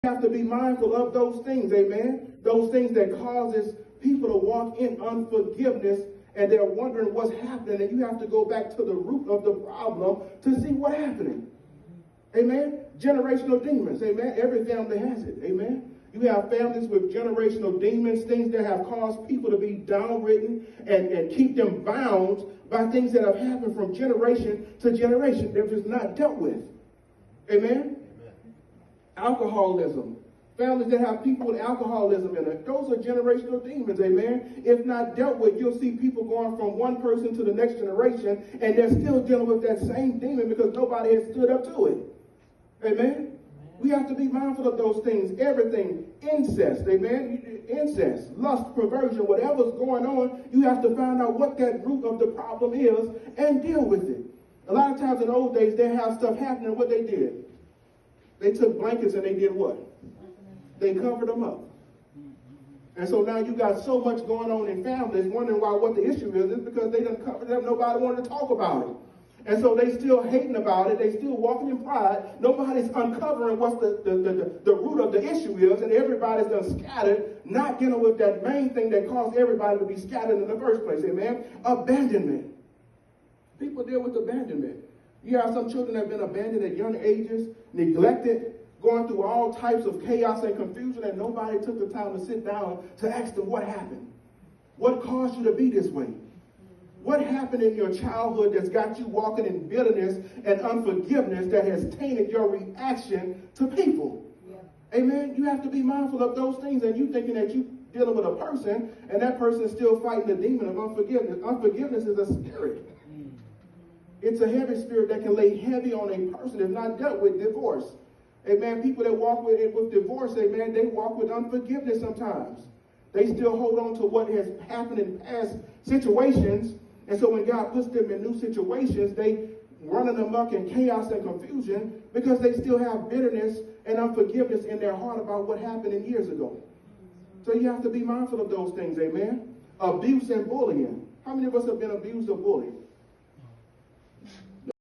We have to be mindful of those things, amen? Those things that causes people to walk in unforgiveness, and they're wondering what's happening, and you have to go back to the root of the problem to see what's happening. Amen? Generational demons, amen? Every family has it, amen? You have families with generational demons, things that have caused people to be downridden and keep them bound by things that have happened from generation to generation that was not dealt with. Amen? Alcoholism. Families that have people with alcoholism in it, those are generational demons, amen? If not dealt with, you'll see people going from one person to the next generation, and they're still dealing with that same demon because nobody has stood up to it. Amen? We have to be mindful of those things. Everything. Incest, amen? Incest, lust, perversion, whatever's going on, you have to find out what that root of the problem is and deal with it. A lot of times in old days, they have stuff happening. What they did? They took blankets and they did what? They covered them up. And so now you got so much going on in families wondering why what the issue is. It's because they done covered it up. Nobody wanted to talk about it. And so they still hating about it. They still walking in pride. Nobody's uncovering what the root of the issue is. And everybody's done scattered, not dealing with that main thing that caused everybody to be scattered in the first place. Amen? Abandonment. People deal with abandonment. You have some children that have been abandoned at young ages, neglected, going through all types of chaos and confusion, and nobody took the time to sit down to ask them what happened. What caused you to be this way? What happened in your childhood that's got you walking in bitterness and unforgiveness that has tainted your reaction to people? Yeah. Amen? You have to be mindful of those things, and you thinking that you dealing with a person, and that person is still fighting the demon of unforgiveness. Unforgiveness is a spirit. It's a heavy spirit that can lay heavy on a person if not dealt with. Divorce. Amen. People that walk with divorce, amen, they walk with unforgiveness sometimes. They still hold on to what has happened in past situations. And so when God puts them in new situations, they running amok in chaos and confusion because they still have bitterness and unforgiveness in their heart about what happened in years ago. So you have to be mindful of those things, amen. Abuse and bullying. How many of us have been abused or bullied?